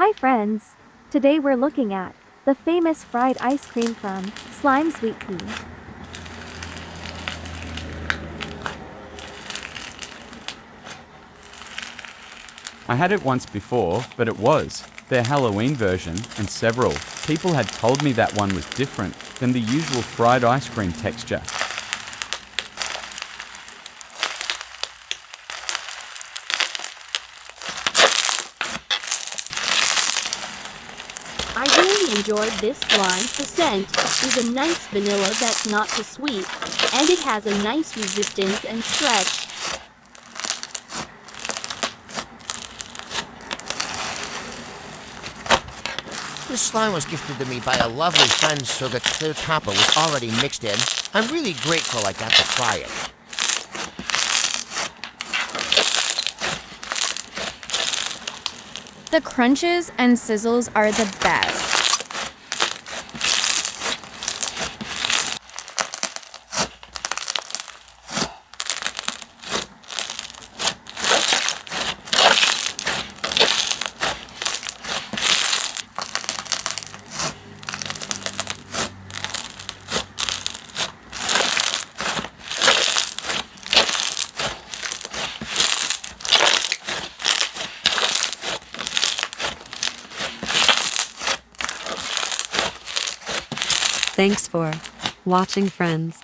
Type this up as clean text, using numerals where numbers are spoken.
Hi friends! Today we're looking at the famous fried ice cream from Slime Sweetpea. I had it once before, but it was their Halloween version, and several people had told me that one was different than the usual fried ice cream texture. I really enjoyed this slime. The scent is a nice vanilla that's not too sweet, and it has a nice resistance and stretch. This slime was gifted to me by a lovely friend so the clear topper was already mixed in. I'm really grateful I got to try it. The crunches and sizzles are the best. Thanks for watching, friends.